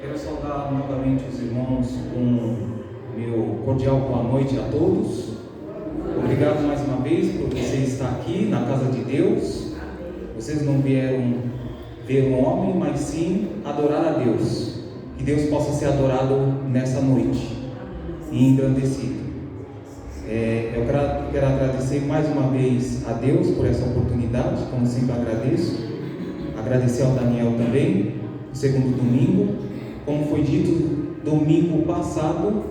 Quero saudar novamente os irmãos com meu cordial boa noite a todos. Obrigado mais uma vez por você estar aqui na casa de Deus. Vocês não vieram ver um homem, mas sim adorar a Deus. Que Deus possa ser adorado nessa noite e engrandecido. Eu quero agradecer mais uma vez a Deus por essa oportunidade, como sempre agradeço. Agradecer ao Daniel também, no segundo domingo. Como foi dito domingo passado,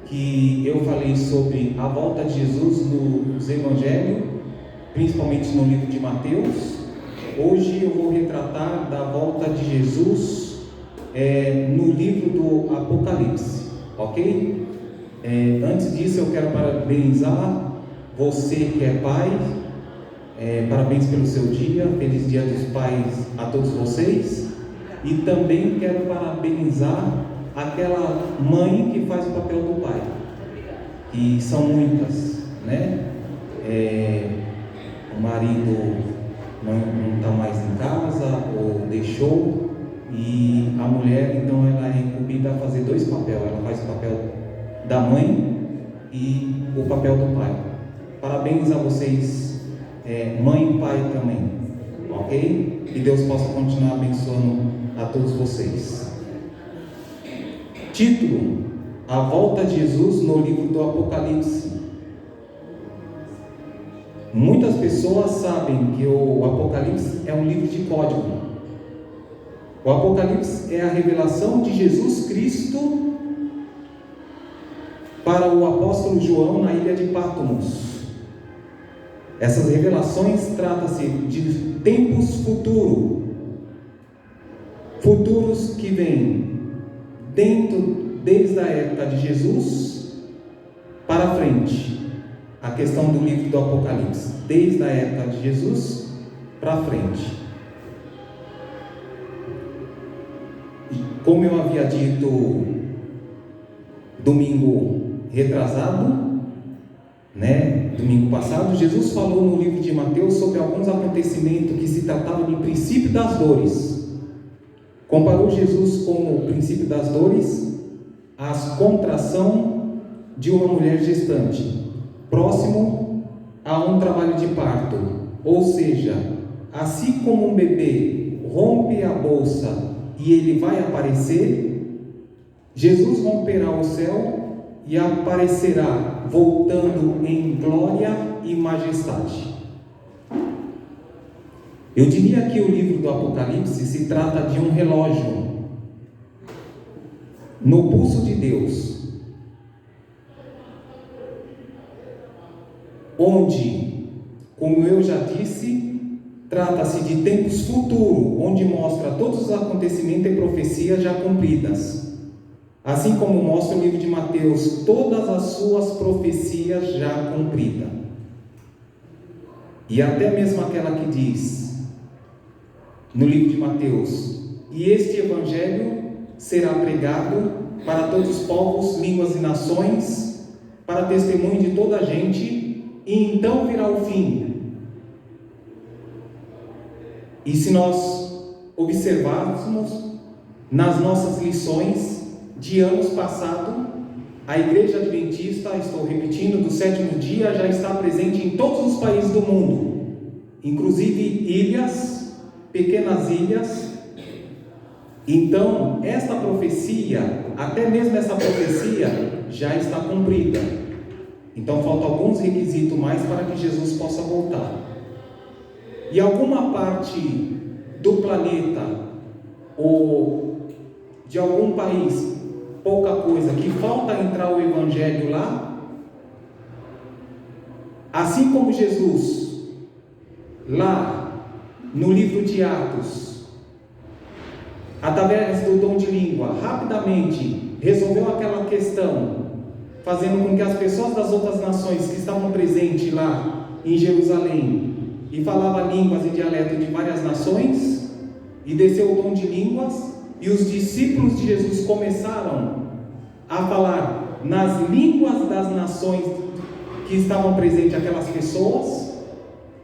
que eu falei sobre a volta de Jesus nos Evangelhos, principalmente no livro de Mateus. Hoje eu vou retratar da volta de Jesus no livro do Apocalipse, ok? Antes disso eu quero parabenizar você que é pai, parabéns pelo seu dia, feliz dia dos pais a todos vocês. E também quero parabenizar aquela mãe que faz o papel do pai, e são muitas, né? O marido não está mais em casa ou deixou, e a mulher então ela é incumbida a fazer dois papéis. Ela faz o papel da mãe e o papel do pai. Parabéns a vocês, mãe e pai também, ok? Que Deus possa continuar abençoando a todos vocês. Título: A volta de Jesus no livro do Apocalipse. Muitas pessoas sabem que o Apocalipse é um livro de código. O Apocalipse é a revelação de Jesus Cristo para o apóstolo João na ilha de Patmos. Essas revelações tratam-se de tempos futuros que vêm desde a época de Jesus para frente. A questão do livro do Apocalipse, desde a época de Jesus para frente. E como eu havia dito domingo retrasado, domingo passado, Jesus falou no livro de Mateus sobre alguns acontecimentos que se tratavam de princípio das dores. Comparou Jesus com o princípio das dores às contração de uma mulher gestante, próximo a um trabalho de parto. Ou seja, assim como um bebê rompe a bolsa e ele vai aparecer, Jesus romperá o céu e aparecerá voltando em glória e majestade. Eu diria que o livro do Apocalipse se trata de um relógio no pulso de Deus, onde, como eu já disse, trata-se de tempos futuros, onde mostra todos os acontecimentos e profecias já cumpridas, assim como mostra o livro de Mateus, todas as suas profecias já cumpridas, e até mesmo aquela que diz no livro de Mateus: e este evangelho será pregado para todos os povos, línguas e nações, para testemunho de toda a gente, e então virá o fim. E se nós observarmos nas nossas lições de anos passados, a Igreja Adventista, estou repetindo, do sétimo dia, já está presente em todos os países do mundo, inclusive ilhas, pequenas ilhas. Então, esta profecia, até mesmo essa profecia, já está cumprida. Então, faltam alguns requisitos mais para que Jesus possa voltar. E alguma parte do planeta, ou de algum país, pouca coisa, que falta entrar o Evangelho lá, assim como Jesus, lá no livro de Atos, através do dom de língua, rapidamente resolveu aquela questão, fazendo com que as pessoas das outras nações que estavam presentes lá em Jerusalém e falavam línguas e dialetos de várias nações, e desceu o dom de línguas, e os discípulos de Jesus começaram a falar nas línguas das nações que estavam presentes aquelas pessoas.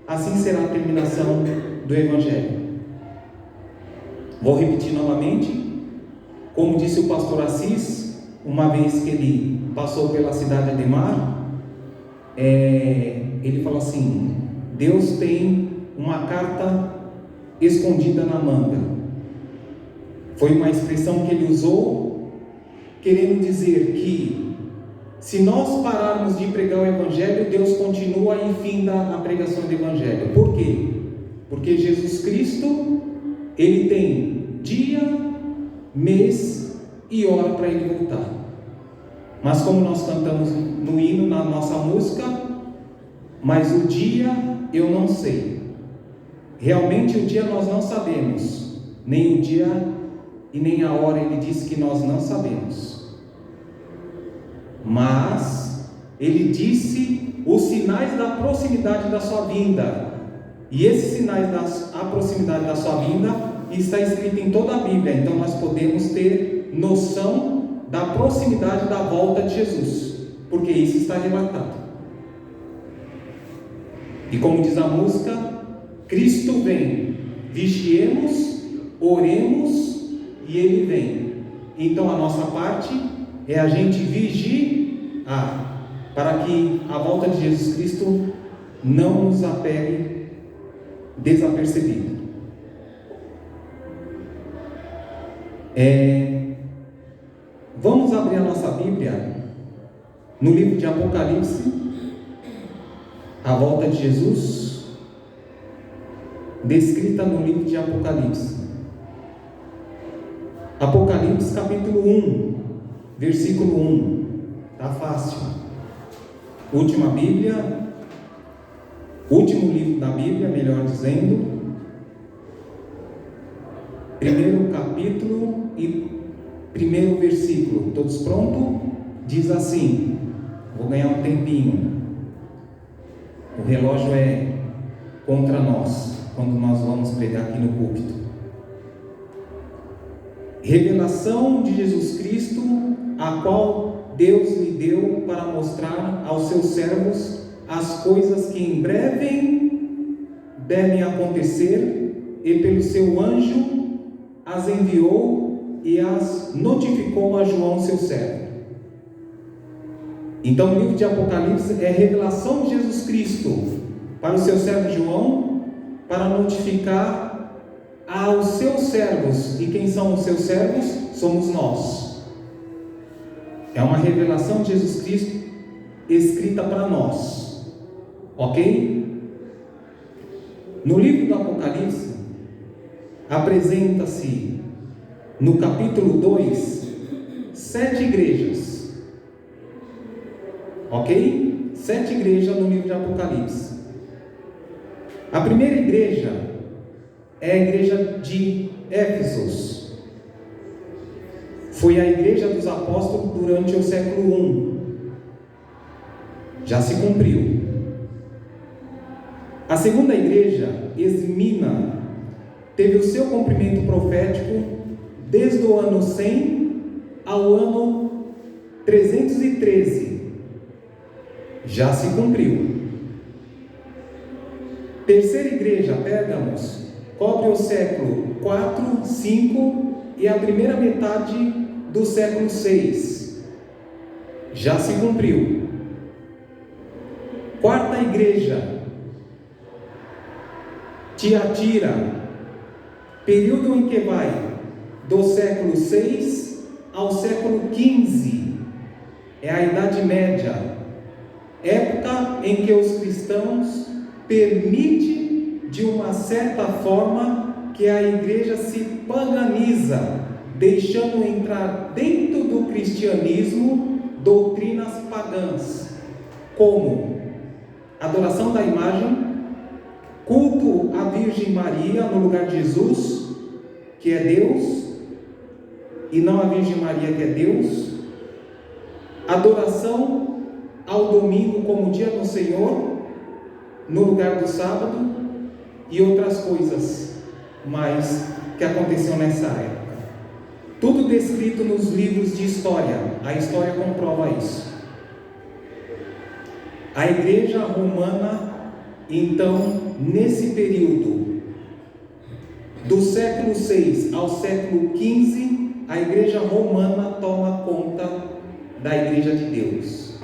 Assim será a terminação do Evangelho. Vou repetir novamente: Como disse o pastor Assis, uma vez que ele passou pela cidade de Ademar, ele falou assim: Deus tem uma carta escondida na manga. Foi uma expressão que ele usou, querendo dizer que se nós pararmos de pregar o Evangelho, Deus continua e finda a pregação do Evangelho. Por quê? Porque Jesus Cristo, Ele tem dia, mês e hora para Ele voltar. Mas como nós cantamos no hino, na nossa música, mas o dia eu não sei. Realmente o dia nós não sabemos, nem o dia e nem a hora. Ele disse que nós não sabemos. Mas Ele disse os sinais da proximidade da sua vinda. E esses sinais da proximidade da sua vinda está escrito em toda a Bíblia. Então nós podemos ter noção da proximidade da volta de Jesus, porque isso está relatado. E como diz a música, Cristo vem, vigiemos, oremos e Ele vem. Então a nossa parte é a gente vigiar, para que a volta de Jesus Cristo não nos apegue desapercebido. Vamos abrir a nossa Bíblia no livro de Apocalipse, a volta de Jesus, descrita no livro de Apocalipse. Apocalipse capítulo 1, versículo 1. Está fácil. Última Bíblia, último livro da Bíblia, melhor dizendo. Primeiro capítulo e primeiro versículo. Todos prontos? Diz assim. Vou ganhar um tempinho. O relógio é contra nós, quando nós vamos pregar aqui no púlpito. Revelação de Jesus Cristo, a qual Deus lhe deu para mostrar aos seus servos as coisas que em breve devem acontecer, e pelo seu anjo as enviou e as notificou a João, seu servo. Então o livro de Apocalipse é a revelação de Jesus Cristo para o seu servo João, para notificar aos seus servos. E quem são os seus servos? Somos nós. É uma revelação de Jesus Cristo escrita para nós. Ok? No livro do Apocalipse apresenta-se no capítulo 2 7 igrejas. Ok? 7 igrejas no livro de Apocalipse. A primeira igreja é a igreja de Éfeso. Foi a igreja dos apóstolos durante o século I. Já se cumpriu. A segunda igreja, Esmina, teve o seu cumprimento profético desde o ano 100 ao ano 313. Já se cumpriu. Terceira igreja, Pérgamos, cobre o século 4, 5 e a primeira metade do século 6. Já se cumpriu. Quarta igreja, Tiatira, período em que vai do século 6 ao século 15, é a Idade Média, época em que os cristãos permitem de uma certa forma que a igreja se paganiza, deixando entrar dentro do cristianismo doutrinas pagãs, como adoração da imagem, culto à Virgem Maria no lugar de Jesus, que é Deus, e não a Virgem Maria, que é Deus, adoração ao domingo como dia do Senhor, no lugar do sábado, e outras coisas mais que aconteciam nessa época. Tudo descrito nos livros de história. A história comprova isso. A igreja romana, então, nesse período do século 6 ao século 15, a igreja romana toma conta da igreja de Deus.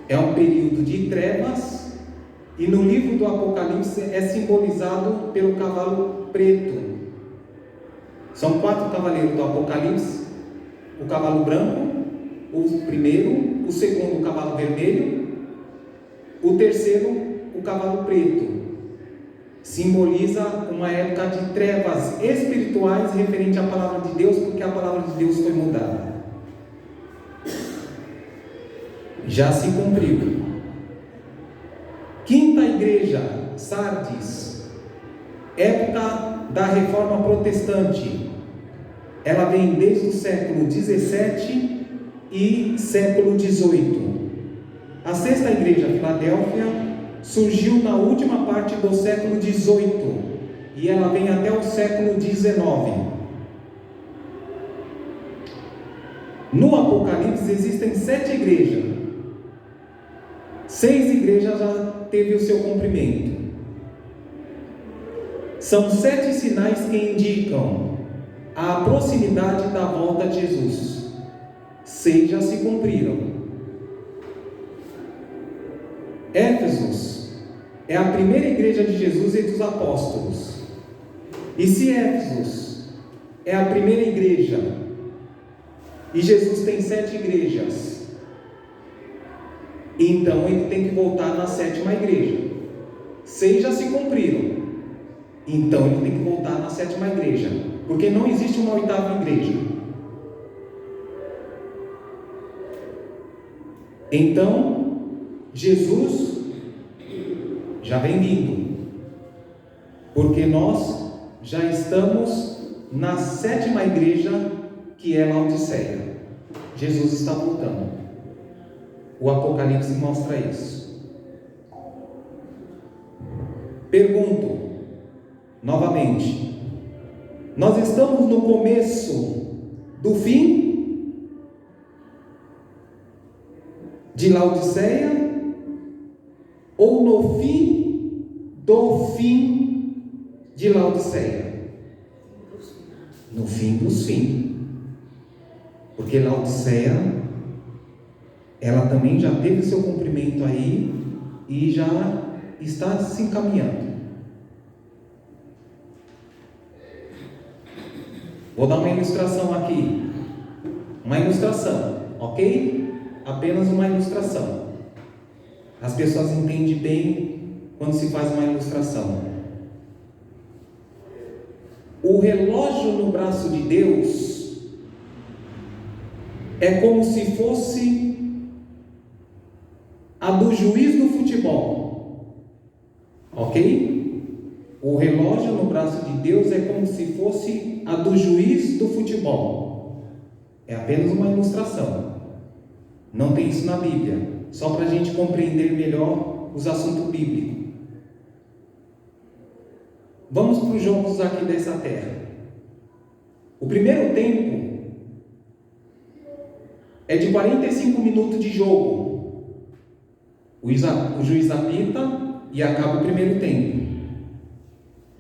É um período de trevas, e no livro do Apocalipse é simbolizado pelo cavalo preto. São 4 cavaleiros do Apocalipse: o cavalo branco, o primeiro, o segundo, o cavalo vermelho, o terceiro, o cavalo preto. Simboliza uma época de trevas espirituais referente à palavra de Deus, porque a palavra de Deus foi mudada. Já se cumpriu. Quinta igreja, Sardes, época da reforma protestante. Ela vem desde o século 17 e século 18. A sexta igreja, Filadélfia, surgiu na última parte do século 18 e ela vem até o século 19. No Apocalipse existem 7 igrejas. 6 igrejas já teve o seu cumprimento. São 7 sinais que indicam a proximidade da volta de Jesus. 6 já se cumpriram. Éfeso é a primeira igreja de Jesus e dos apóstolos. E se Éfeso é a primeira igreja e Jesus tem 7 igrejas, então ele tem que voltar na 7ª igreja. 6 já se cumpriram, então ele tem que voltar na 7ª igreja, porque não existe uma 8ª igreja. Então Jesus já vem vindo, porque nós já estamos na 7ª igreja, que é Laodiceia. Jesus está voltando. O Apocalipse mostra isso. Pergunto novamente: nós estamos no começo do fim de Laodiceia, ou no fim do fim de Laodiceia? No fim dos fins. Porque Laodiceia, ela também já teve seu cumprimento aí e já está se encaminhando. Vou dar uma ilustração aqui. Uma ilustração, ok? Apenas uma ilustração. As pessoas entendem bem quando se faz uma ilustração. O relógio no braço de Deus é como se fosse a do juiz do futebol, ok? O relógio no braço de Deus é como se fosse a do juiz do futebol. É apenas uma ilustração. Não tem isso na Bíblia, só para a gente compreender melhor os assuntos bíblicos. Vamos para os jogos aqui dessa terra. O primeiro tempo é de 45 minutos de jogo. O juiz apita e acaba o primeiro tempo.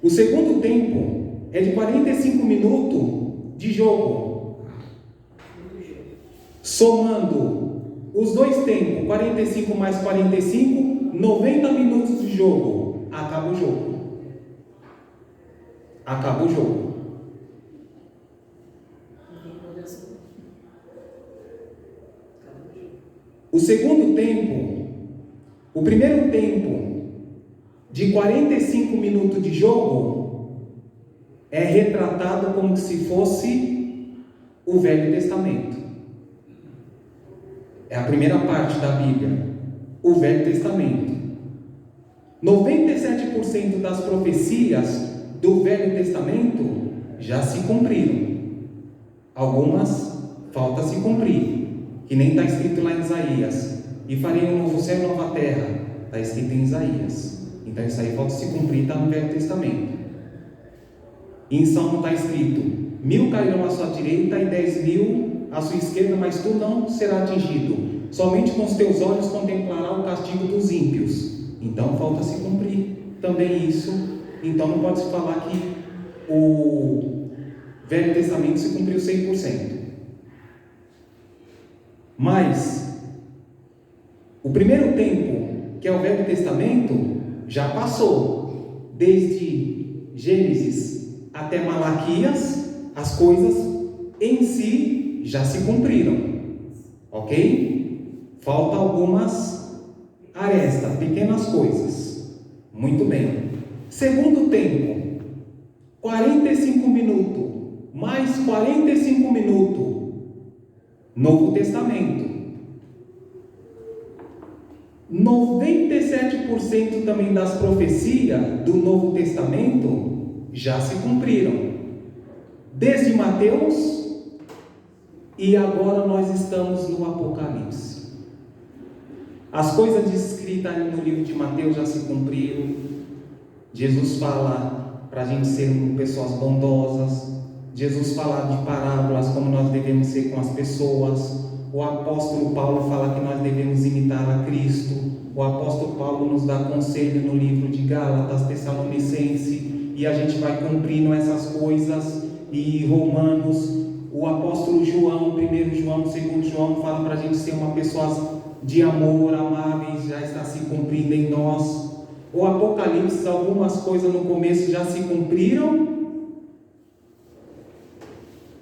O segundo tempo é de 45 minutos de jogo. Somando os dois tempos, 45 mais 45, 90 minutos de jogo. Acaba o jogo. Acaba o jogo. O segundo tempo, o primeiro tempo de 45 minutos de jogo é retratado como se fosse o Velho Testamento. É a primeira parte da Bíblia, o Velho Testamento. 97% das profecias do Velho Testamento já se cumpriram. Algumas falta se cumprir, que nem está escrito lá em Isaías: e farei um novo céu e nova terra. Está escrito em Isaías. Então isso aí falta se cumprir, está no Velho Testamento. Em Salmo está escrito: 1000 cairão à sua direita e 10.000 à sua esquerda, mas tu não serás atingido. Somente com os teus olhos contemplará o castigo dos ímpios. Então falta se cumprir também isso. Então não pode se falar que Velho Testamento se cumpriu 100%. Mas o primeiro tempo, que é o Velho Testamento, já passou. Desde Gênesis até Malaquias, as coisas em si já se cumpriram. Ok? Falta algumas arestas, pequenas coisas. Muito bem. Segundo tempo, 45 minutos, mais 45 minutos. Novo Testamento. 97% também das profecias do Novo Testamento já se cumpriram. Desde Mateus, e agora nós estamos no Apocalipse. As coisas descritas ali no livro de Mateus já se cumpriram. Jesus fala para a gente ser pessoas bondosas. Jesus fala de parábolas, como nós devemos ser com as pessoas. O apóstolo Paulo fala que nós devemos imitar a Cristo. O apóstolo Paulo nos dá conselho no livro de Gálatas, Tessalonicenses, e a gente vai cumprindo essas coisas. E Romanos, o apóstolo João, 1 João, 2 João, fala para a gente ser uma pessoa de amor, amáveis, já está se cumprindo em nós. O Apocalipse, algumas coisas no começo já se cumpriram,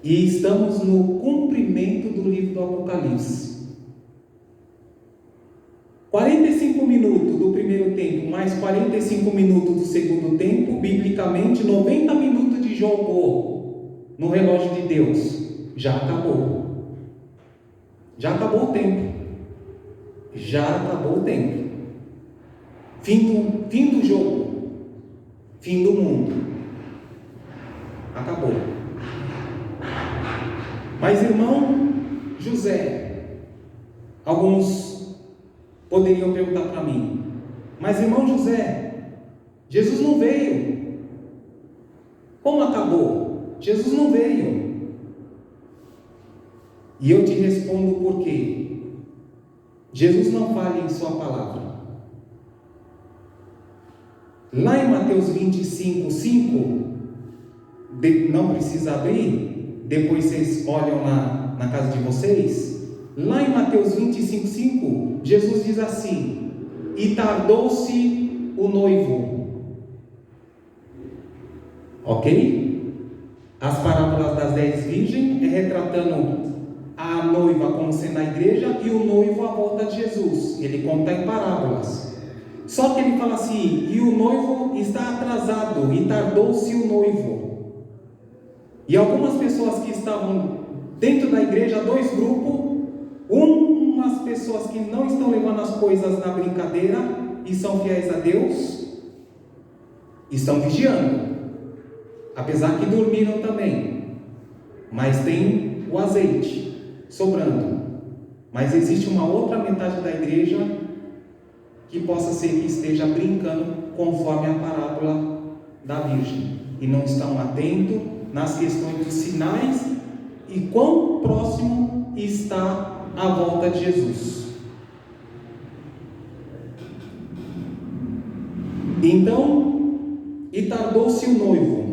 e estamos no cumprimento do livro do Apocalipse. 45 minutos do primeiro tempo, mais 45 minutos do segundo tempo, biblicamente 90 minutos de jogo no relógio de Deus. Já acabou. Já acabou o tempo. Já acabou o tempo. Fim do jogo. Fim do mundo. Acabou. Mas, irmão José, alguns poderiam perguntar para mim: mas, irmão José, Jesus não veio. Como acabou? Jesus não veio. E eu te respondo por quê. Jesus não falha em sua palavra. Lá em Mateus 25, 5, não precisa abrir, depois vocês olham na casa de vocês. Lá em Mateus 25, 5, Jesus diz assim: e tardou-se o noivo. Ok? As parábolas das 10 virgens é retratando a noiva como sendo a igreja e o noivo à volta de Jesus. Ele conta em parábolas. Só que ele fala assim: e o noivo está atrasado, e tardou-se o noivo. E algumas pessoas que estavam dentro da igreja, dois grupos, umas pessoas que não estão levando as coisas na brincadeira e são fiéis a Deus, estão vigiando, apesar que dormiram também, mas tem o azeite sobrando. Mas existe uma outra metade da igreja que possa ser que esteja brincando conforme a parábola da Virgem, e não estão atentos nas questões dos sinais e quão próximo está a volta de Jesus. Então, e tardou-se o noivo.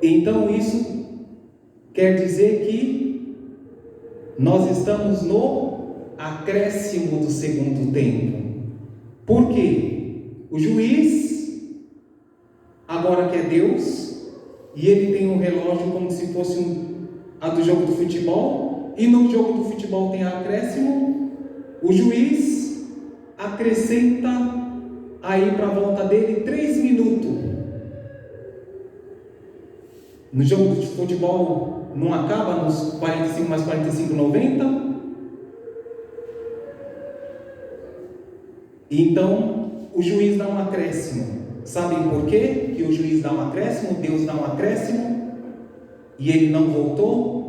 Então isso quer dizer que nós estamos no acréscimo do segundo tempo. Por quê? O juiz, agora que é Deus, e ele tem um relógio como se fosse a do jogo do futebol, e no jogo do futebol tem acréscimo. O juiz acrescenta aí para a volta dele 3 minutos. No jogo de futebol não acaba nos 45 mais 45, 90. Então o juiz dá um acréscimo. Sabem por quê que o juiz dá um acréscimo? Deus dá um acréscimo e ele não voltou?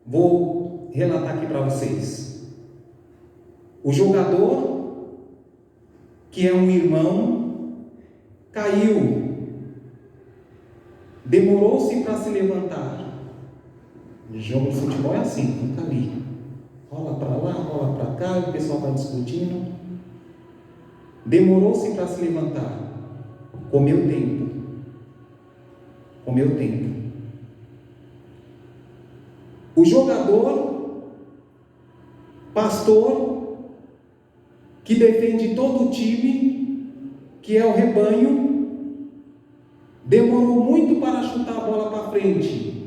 Vou relatar aqui para vocês. O jogador, que é um irmão, caiu, demorou-se para se levantar. O jogo de futebol é assim, fica ali, rola para lá, rola para cá, e o pessoal está discutindo. Demorou-se para se levantar, comeu tempo. o meu tempo. O jogador, pastor, que defende todo o time, que é o rebanho, demorou muito para chutar a bola para frente.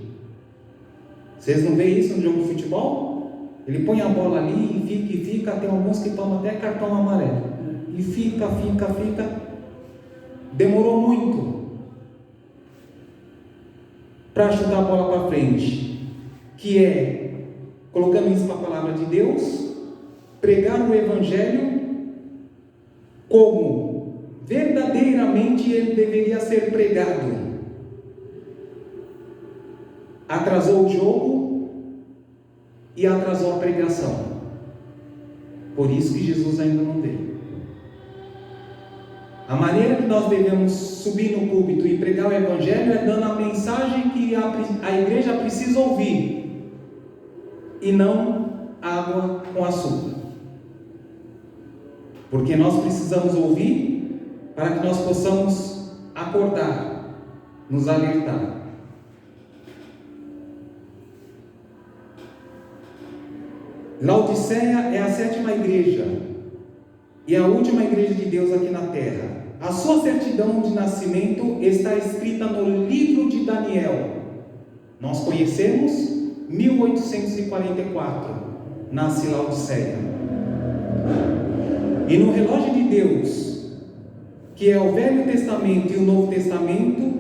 Vocês não veem isso no jogo de futebol? Ele põe a bola ali e fica, tem alguns que tomam até cartão amarelo. E fica. Demorou muito para chutar a bola para frente, que é, colocando isso para a palavra de Deus, pregar o Evangelho como verdadeiramente ele deveria ser pregado. Atrasou o jogo e atrasou a pregação. Por isso que Jesus ainda não veio. A maneira que nós devemos subir no púlpito e pregar o Evangelho é dando a mensagem que a igreja precisa ouvir, e não água com açúcar. Porque nós precisamos ouvir para que nós possamos acordar, nos alertar. Laodiceia é a 7ª igreja e a última igreja de Deus aqui na terra. A sua certidão de nascimento está escrita no livro de Daniel. Nós conhecemos 1844, nasce Laodiceia. E no relógio de Deus, que é o Velho Testamento e o Novo Testamento,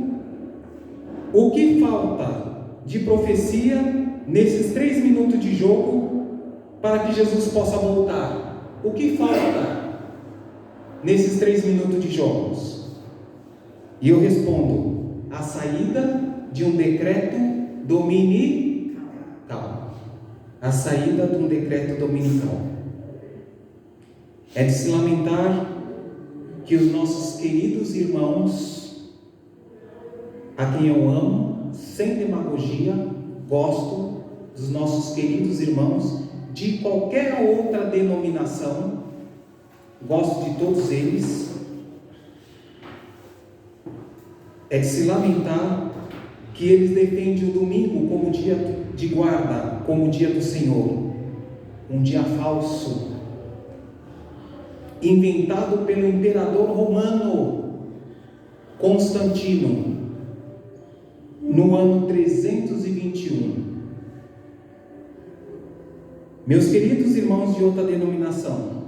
o que falta de profecia nesses 3 minutos de jogo para que Jesus possa voltar? O que falta nesses 3 minutos de jogos? E eu respondo: a saída de um decreto dominical. A saída de um decreto dominical. É de se lamentar que os nossos queridos irmãos, a quem eu amo, sem demagogia, gosto dos nossos queridos irmãos de qualquer outra denominação, gosto de todos eles. É de se lamentar que eles defendem o domingo como dia de guarda, como dia do Senhor, um dia falso, inventado pelo imperador romano Constantino no ano 321. Meus queridos irmãos de outra denominação,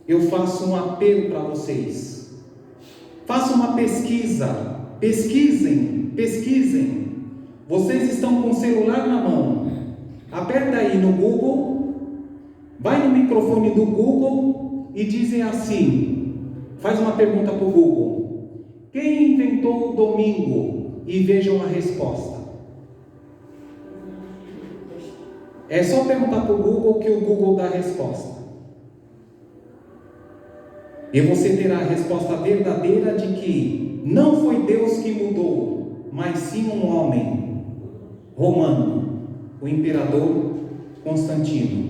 eu faço um apelo para vocês. Façam uma pesquisa, pesquisem. Vocês estão com o celular na mão, aperta aí no Google, vai no microfone do Google e dizem assim, faz uma pergunta para o Google: quem inventou o domingo? E vejam a resposta. É só perguntar para o Google que o Google dá a resposta. E você terá a resposta verdadeira de que não foi Deus que mudou, mas sim um homem romano, o imperador Constantino.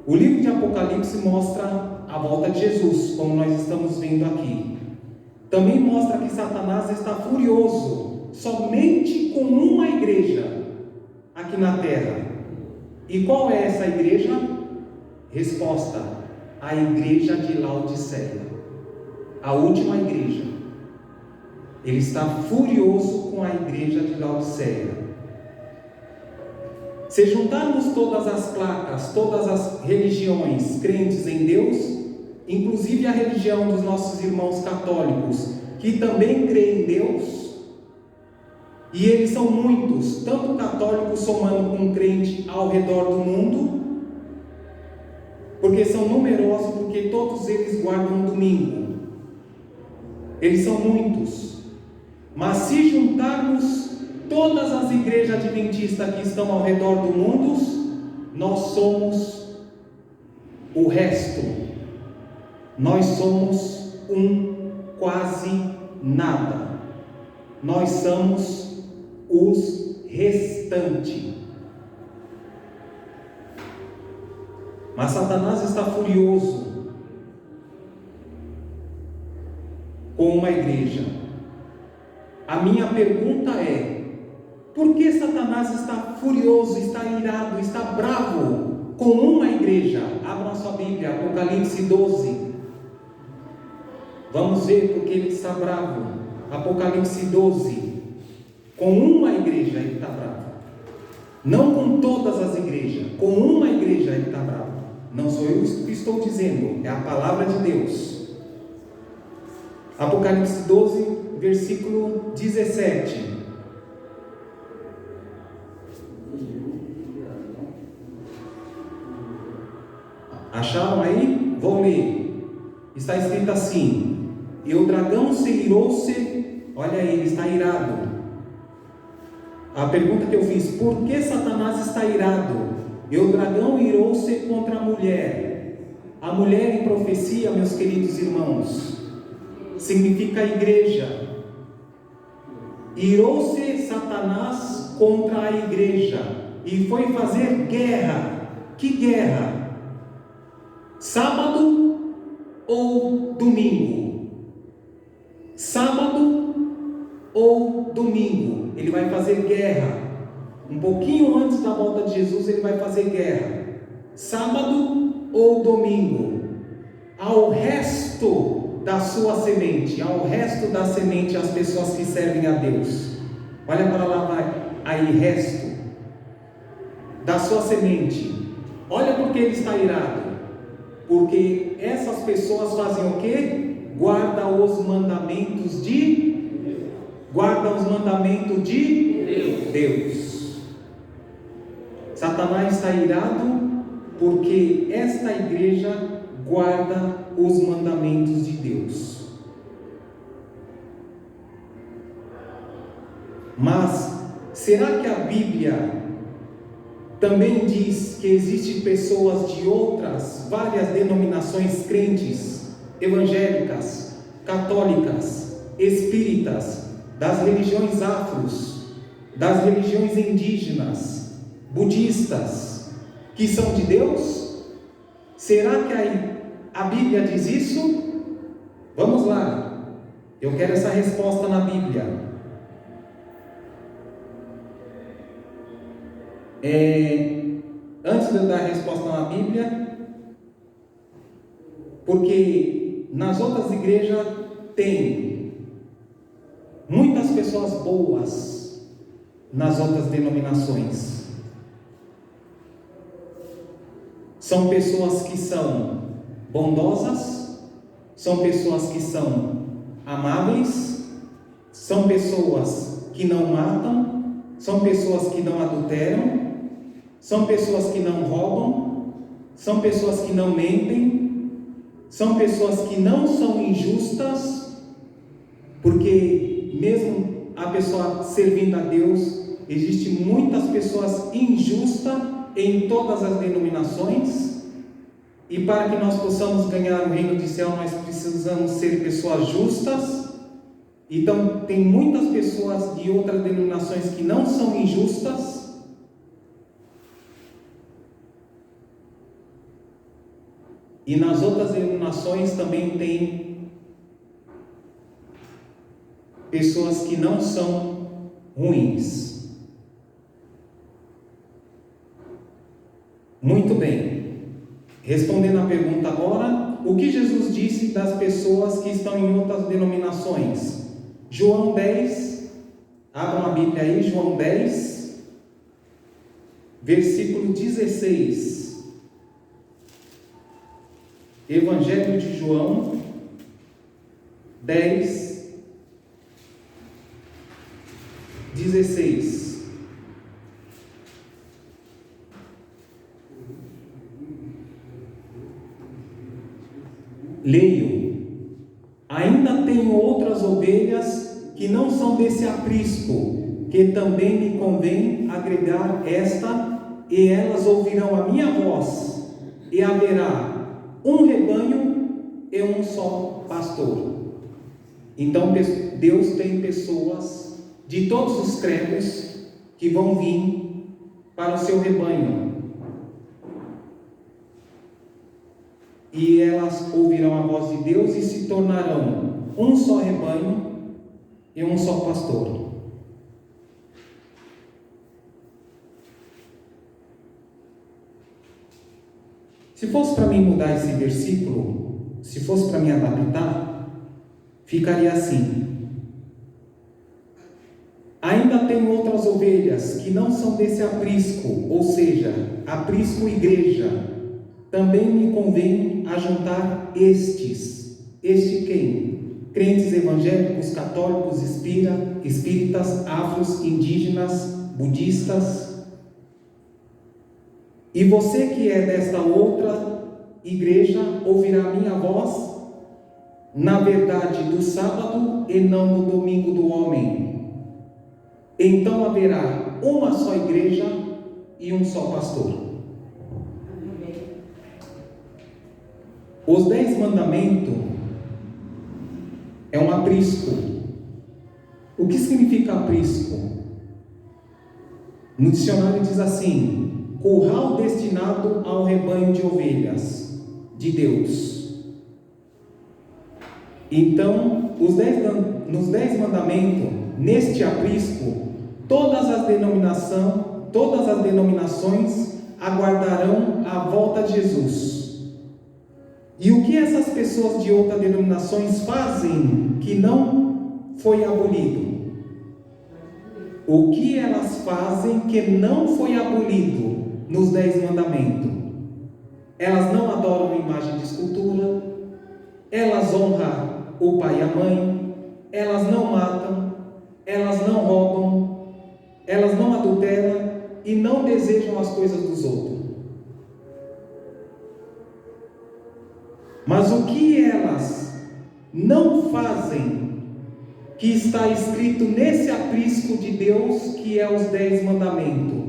O livro de Apocalipse mostra a volta de Jesus, como nós estamos vendo aqui. Também mostra que Satanás está furioso somente com uma igreja aqui na terra. E qual é essa igreja? Resposta: a igreja de Laodiceia, a última igreja. Ele está furioso com a igreja de Laodiceia. Se juntarmos todas as placas, todas as religiões crentes em Deus, inclusive a religião dos nossos irmãos católicos, que também creem em Deus, e eles são muitos, tanto católicos somando com crente ao redor do mundo, porque são numerosos, porque todos eles guardam um domingo. Eles são muitos. Mas se juntarmos todas as igrejas adventistas que estão ao redor do mundo, nós somos o resto. Nós somos um quase nada. Nós somos os restantes. Mas Satanás está furioso com uma igreja. A minha pergunta é: por que Satanás está furioso, está irado, está bravo com uma igreja? Abra a sua Bíblia, Apocalipse 12. Vamos ver porque ele está bravo. Apocalipse 12. Com uma igreja ele está bravo. Não com todas as igrejas. Com uma igreja ele está bravo. Não sou eu que estou dizendo, é a palavra de Deus. Apocalipse 12, versículo 17. Acharam aí? Vou ler. Está escrito assim: e o dragão se irou-se. Olha aí, ele está irado. A pergunta que eu fiz: por que Satanás está irado? E o dragão irou-se contra a mulher. A mulher em profecia, meus queridos irmãos, significa igreja. Irou-se Satanás contra a igreja e foi fazer guerra. Que guerra? Sábado ou domingo? Sábado ou domingo? Ele vai fazer guerra. Um pouquinho antes da volta de Jesus, ele vai fazer guerra. Sábado ou domingo? Ao resto da sua semente, ao resto da semente, as pessoas que servem a Deus. Olha para lá, vai aí, resto da sua semente. Olha porque ele está irado. Porque essas pessoas fazem o quê? Guardam os mandamentos de Deus. Satanás está irado porque esta igreja guarda os mandamentos de Deus. Mas será que a Bíblia também diz que existem pessoas de várias denominações crentes, evangélicas, católicas, espíritas, das religiões afros, das religiões indígenas, budistas, que são de Deus? Será que a Bíblia diz isso? Vamos lá, eu quero essa resposta na Bíblia. Antes de eu dar a resposta na Bíblia, porque nas outras igrejas tem muitas pessoas boas nas outras denominações. São pessoas que são bondosas, são pessoas que são amáveis, são pessoas que não matam, são pessoas que não adulteram, são pessoas que não roubam, são pessoas que não mentem, são pessoas que não são injustas, porque mesmo a pessoa servindo a Deus, existem muitas pessoas injustas em todas as denominações, e para que nós possamos ganhar o reino do céu, nós precisamos ser pessoas justas. Então tem muitas pessoas de outras denominações que não são injustas, e nas outras denominações também tem pessoas que não são ruins. Muito bem. Respondendo à pergunta agora, o que Jesus disse das pessoas que estão em outras denominações? João 10, abram a Bíblia aí, João 10, versículo 16. Evangelho de João 10, 16. Leio: ainda tenho outras ovelhas que não são desse aprisco, que também me convém agregar esta, e elas ouvirão a minha voz, e haverá um rebanho e um só pastor. Então Deus tem pessoas de todos os credos que vão vir para o seu rebanho, e elas ouvirão a voz de Deus e se tornarão um só rebanho, e um só pastor. Se fosse para mim mudar esse versículo, se fosse para me adaptar, ficaria assim: ainda tem outras ovelhas que não são desse aprisco, ou seja, aprisco igreja. Também me convém ajuntar estes. Este quem? Crentes evangélicos, católicos, espíritas, afros, indígenas, budistas. E você que é desta outra igreja ouvirá a minha voz, na verdade do sábado e não no domingo do homem. Então haverá uma só igreja e um só pastor. Os 10 mandamentos é um aprisco. O que significa aprisco? No dicionário diz assim: curral destinado ao rebanho de ovelhas de Deus. Então, nos 10 mandamentos, neste aprisco, todas as denominações aguardarão a volta de Jesus. E o que essas pessoas de outras denominações fazem que não foi abolido? O que elas fazem que não foi abolido nos 10 mandamentos? Elas não adoram imagem de escultura, elas honram o pai e a mãe, elas não matam, elas não roubam, elas não adulteram e não desejam as coisas dos outros. Mas o que elas não fazem, que está escrito nesse aprisco de Deus, que é os 10 mandamentos?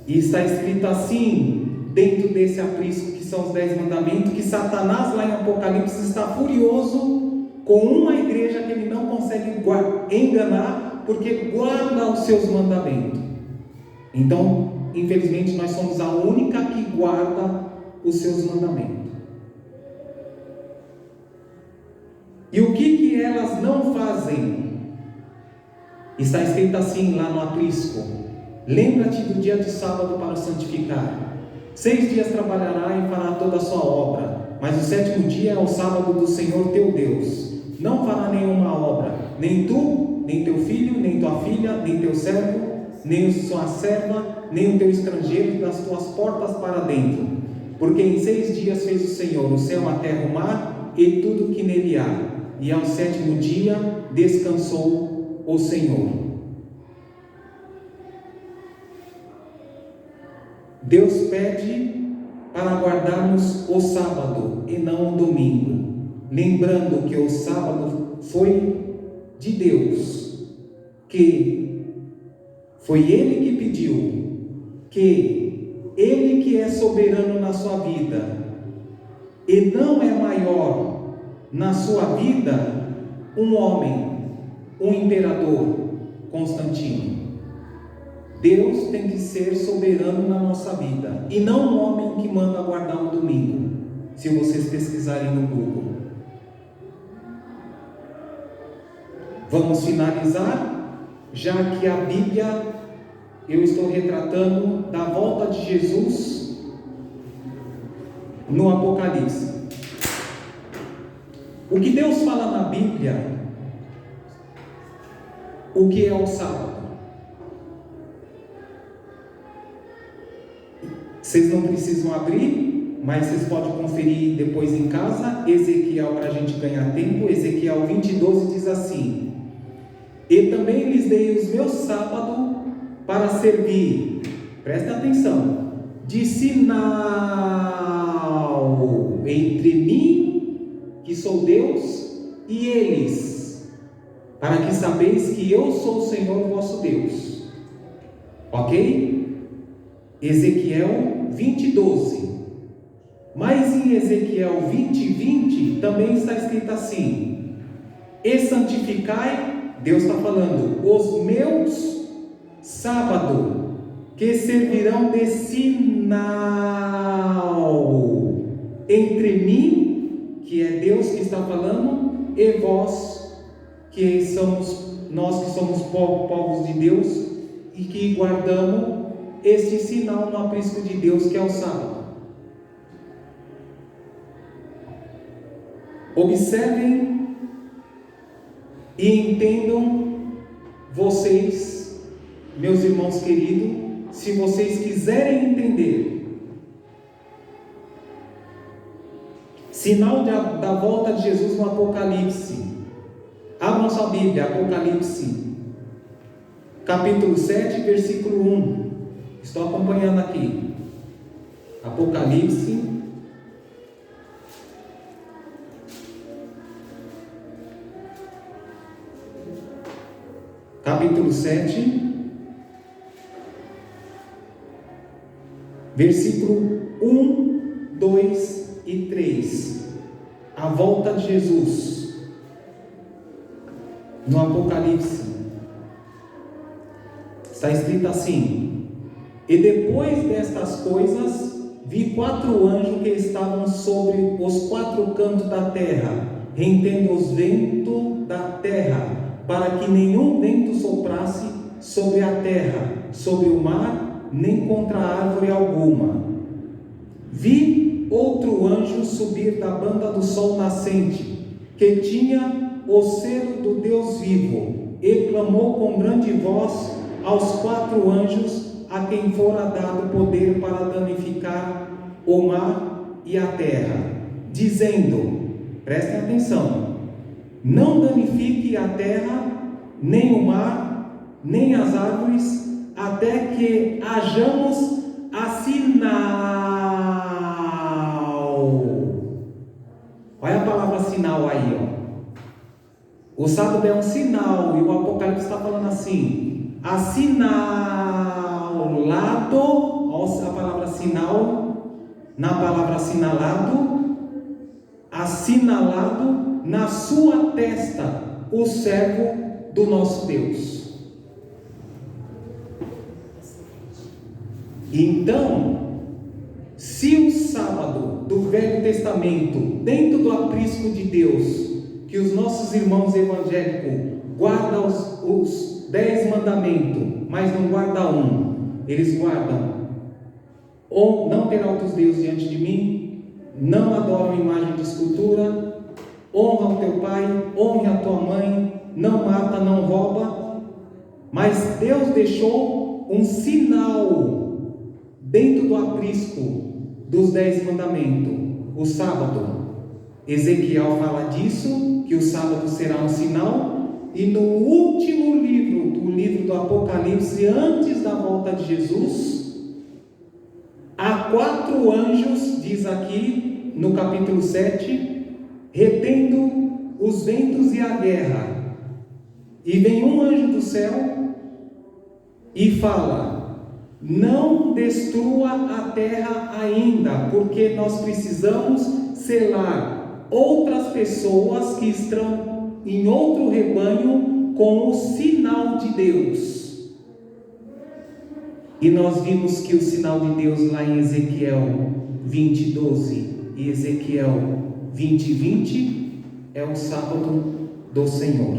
E está escrito assim, dentro desse aprisco, que são os 10 mandamentos, que Satanás lá em Apocalipse está furioso com uma igreja que ele não consegue enganar, porque guarda os seus mandamentos. Então, infelizmente, nós somos a única que guarda os seus mandamentos. E o que elas não fazem? Está escrito assim lá no aprisco: lembra-te do dia de sábado para o santificar. 6 dias trabalhará e fará toda a sua obra, mas o 7º dia é o sábado do Senhor teu Deus. Não fará nenhuma obra, nem tu, nem teu filho, nem tua filha, nem teu servo, nem sua serva, nem o teu estrangeiro das tuas portas para dentro. Porque em 6 dias fez o Senhor o céu, a terra, o mar e tudo que nele há. E ao 7º dia descansou o Senhor. Deus pede para guardarmos o sábado e não o domingo, lembrando que o sábado foi de Deus, que foi Ele que pediu, que Ele que é soberano na sua vida, e não é maior na sua vida um homem, um imperador, Constantino. Deus tem que ser soberano na nossa vida, e não um homem que manda guardar um domingo, se vocês pesquisarem no Google. Vamos finalizar, já que a Bíblia, eu estou retratando da volta de Jesus no Apocalipse. O que Deus fala na Bíblia, o que é o sábado? Vocês não precisam abrir, mas vocês podem conferir depois em casa. Ezequiel, para a gente ganhar tempo. Ezequiel 20:12 diz assim: e também lhes dei os meus sábados para servir, presta atenção, de sinal entre mim, que sou Deus, e eles, para que sabeis que eu sou o Senhor vosso Deus. Ok? Ezequiel 20:12. Mas em Ezequiel 20:20 também está escrito assim: e santificai, Deus está falando, os meus sábados, que servirão de sinal entre mim, que é Deus que está falando, e vós, que somos nós que somos povos de Deus e que guardamos este sinal no aprisco de Deus, que é o sábado. Observem e entendam vocês, meus irmãos queridos, se vocês quiserem entender. Sinal da volta de Jesus no Apocalipse. Abra sua Bíblia, Apocalipse, capítulo 7, versículo 1. Estou acompanhando aqui. Apocalipse, capítulo 7, versículo 1, 2 e 3. A volta de Jesus no Apocalipse. Está escrito assim: e depois destas coisas vi 4 anjos que estavam sobre os 4 cantos da terra, retendo os ventos da terra, para que nenhum vento soprasse sobre a terra, sobre o mar, nem contra árvore alguma. Vi outro anjo subir da banda do sol nascente, que tinha o selo do Deus vivo, e clamou com grande voz aos 4 anjos, a quem fora dado poder para danificar o mar e a terra, dizendo, prestem atenção: não danifique a terra, nem o mar, nem as árvores, até que hajamos a sinal. Olha a palavra sinal aí, ó. O sábado é um sinal, e o Apocalipse está falando assim: assinalado, olha a palavra sinal, na palavra assinalado, assinalado na sua testa, o servo do nosso Deus. Então, se o sábado do Velho Testamento, dentro do aprisco de Deus, que os nossos irmãos evangélicos guardam os 10 mandamentos, mas não guardam um, eles guardam: ou não terá outros deuses diante de mim, não adoram imagem de escultura, honra o teu pai, honre a tua mãe, não mata, não rouba. Mas Deus deixou um sinal dentro do aprisco dos 10 mandamentos, o sábado. Ezequiel fala disso, que o sábado será um sinal, e no último livro, o livro do Apocalipse, antes da volta de Jesus, há 4 anjos, diz aqui no capítulo 7, retendo os ventos e a guerra. E vem um anjo do céu e fala: não destrua a terra ainda, porque nós precisamos selar outras pessoas que estão em outro rebanho com o sinal de Deus. E nós vimos que o sinal de Deus lá em Ezequiel 20:12 e Ezequiel 20:20 é o sábado do Senhor.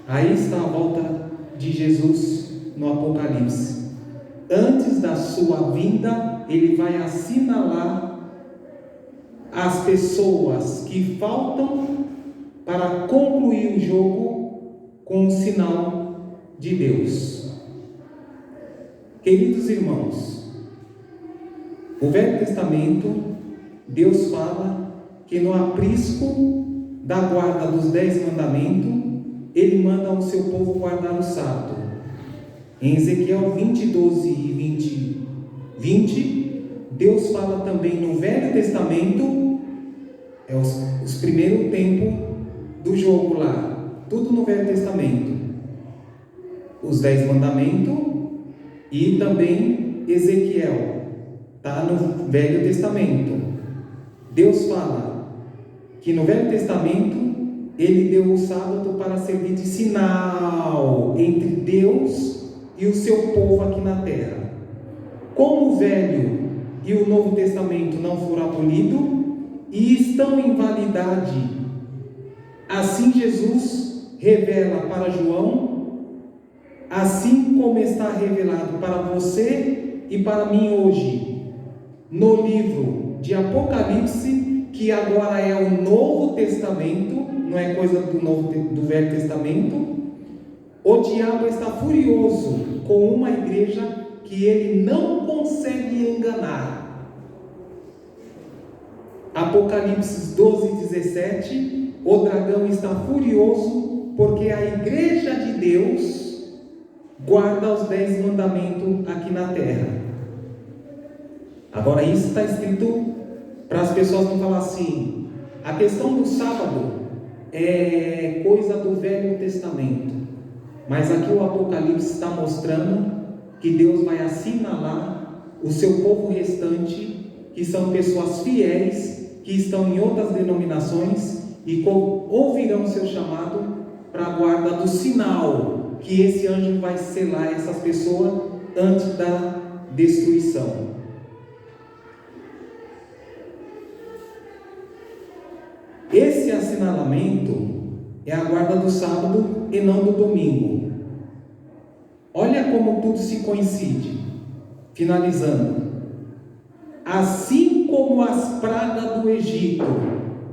Aí está a volta de Jesus no Apocalipse. Antes da sua vinda, ele vai assinalar as pessoas que faltam para concluir o jogo com o sinal de Deus. Queridos irmãos, o Velho Testamento, Deus fala que no aprisco da guarda dos 10 mandamentos, ele manda ao seu povo guardar o sábado. Em Ezequiel 20:12 e 20, Deus fala também no Velho Testamento, é os primeiros tempos do jogo lá, tudo no Velho Testamento, os 10 mandamentos, e também Ezequiel, está no Velho Testamento. Deus fala que no Velho Testamento ele deu o sábado para servir de sinal entre Deus e o seu povo aqui na terra. Como o Velho e o Novo Testamento não foram abolidos e estão em validade Assim Jesus revela para João, assim como está revelado para você e para mim hoje, no livro de Apocalipse, que agora é o Novo Testamento, não é coisa do Velho Testamento. O diabo está furioso com uma igreja que ele não consegue enganar. Apocalipse 12:17, o dragão está furioso porque a igreja de Deus guarda os 10 mandamentos aqui na terra. Agora isso está escrito para as pessoas não falar assim, a questão do sábado é coisa do Velho Testamento, mas aqui o Apocalipse está mostrando que Deus vai assinalar o seu povo restante, que são pessoas fiéis, que estão em outras denominações e ouvirão o seu chamado para a guarda do sinal, que esse anjo vai selar essas pessoas antes da destruição. Esse assinalamento é a guarda do sábado e não do domingo. Olha como tudo se coincide. Finalizando. Assim como as pragas do Egito,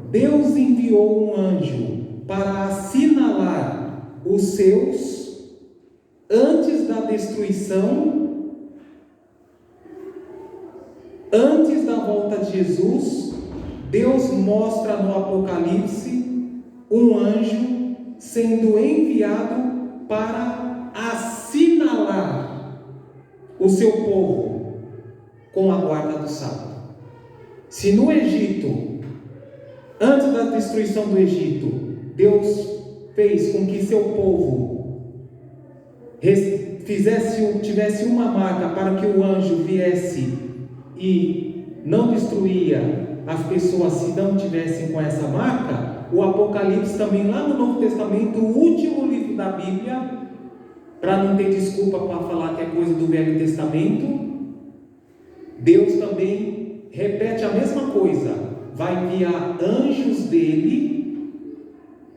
Deus enviou um anjo para assinalar os seus antes da destruição, antes da volta de Jesus. Deus mostra no Apocalipse um anjo sendo enviado para assinalar o seu povo com a guarda do sábado. Se no Egito, antes da destruição do Egito, Deus fez com que seu povo tivesse uma marca para que o anjo viesse e não destruía as pessoas se não tivessem com essa marca, o Apocalipse também lá no Novo Testamento, o último livro da Bíblia, para não ter desculpa para falar que é coisa do Velho Testamento, Deus também repete a mesma coisa, vai enviar anjos dele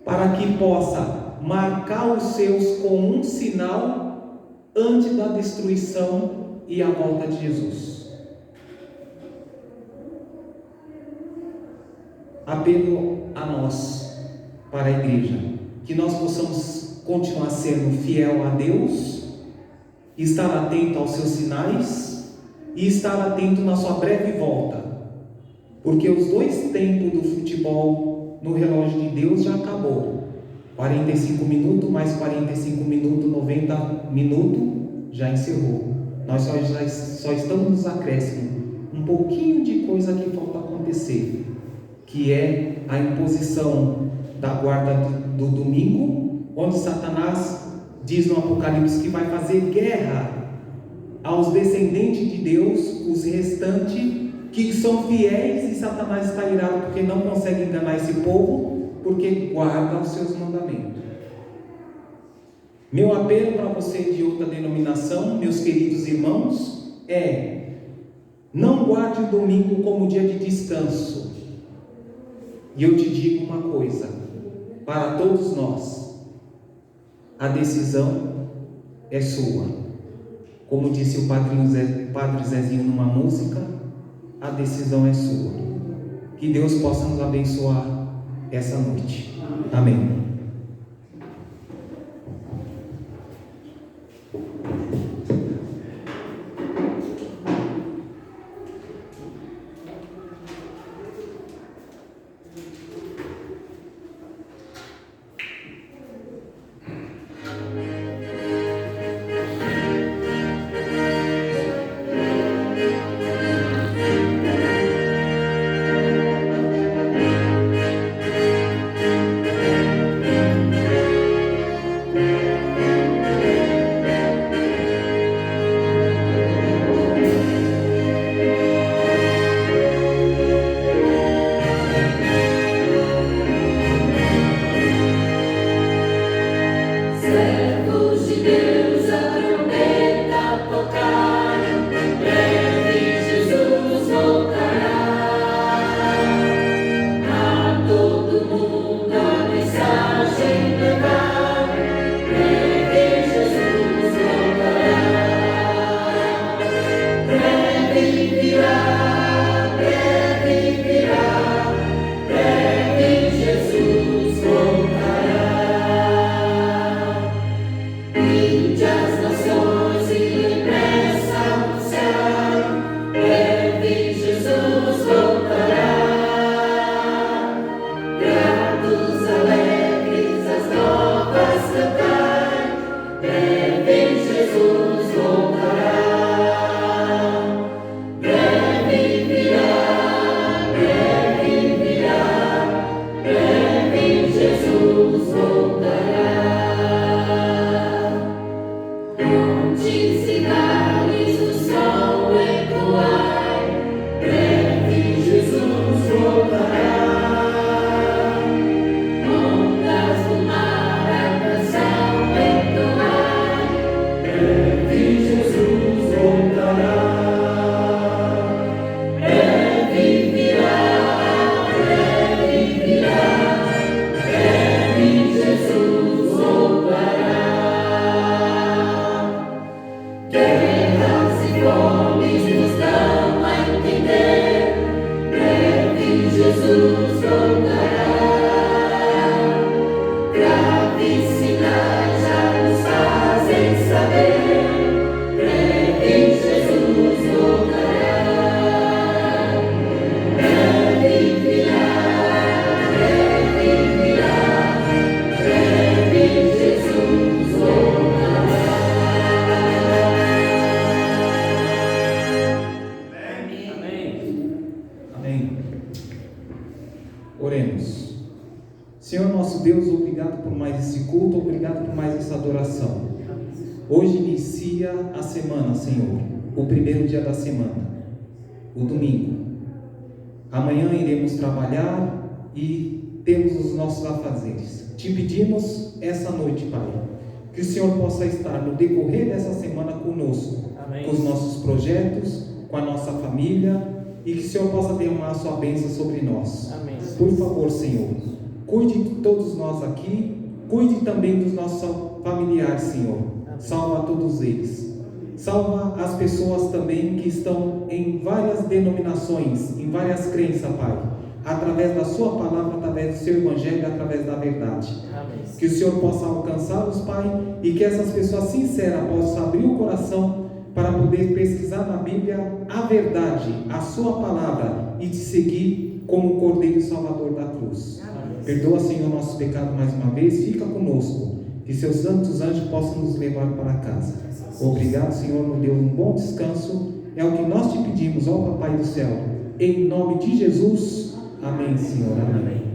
para que possa marcar os seus com um sinal antes da destruição e a volta de Jesus. Apelo a nós, para a igreja, que nós possamos continuar sendo fiel a Deus, estar atento aos seus sinais e estar atento na sua breve volta, porque os 2 tempos do futebol no relógio de Deus já acabou. 45 minutos mais 45 minutos, 90 minutos, já encerrou. Nós só estamos nos acréscimos, um pouquinho de coisa que falta acontecer, que é a imposição da guarda do domingo, onde Satanás diz no Apocalipse que vai fazer guerra aos descendentes de Deus, os restantes que são fiéis, e Satanás está irado porque não consegue enganar esse povo, porque guarda os seus mandamentos. Meu apelo para você de outra denominação, meus queridos irmãos, é: não guarde o domingo como dia de descanso. E eu te digo uma coisa, para todos nós, a decisão é sua. Como disse o Padre Zezinho numa música, a decisão é sua. Que Deus possa nos abençoar essa noite. Amém. obrigado por mais esse culto, obrigado por mais essa adoração. Hoje inicia a semana, Senhor, o primeiro dia da semana, o domingo. Amanhã iremos trabalhar e temos os nossos afazeres. Te pedimos essa noite, Pai, que o Senhor possa estar no decorrer dessa semana conosco, amém, com os nossos projetos, com a nossa família, e que o Senhor possa derramar a sua bênção sobre nós. Amém. Por favor, Senhor, cuide de todos nós aqui, cuide também dos nossos familiares, Senhor. Amém. Salva todos eles. Salva as pessoas também que estão em várias denominações, em várias crenças, Pai, através da sua palavra, através do seu evangelho, através da verdade. Amém. Que o Senhor possa alcançá-los, Pai, e que essas pessoas sinceras possam abrir o coração para poder pesquisar na Bíblia a verdade, a sua palavra, e te seguir como o Cordeiro Salvador da cruz. Amém. Perdoa, Senhor, nosso pecado mais uma vez, fica conosco, que seus santos anjos possam nos levar para casa. Obrigado, Senhor, nos deu um bom descanso, é o que nós te pedimos, ó Papai do céu, em nome de Jesus, amém, Senhor, amém.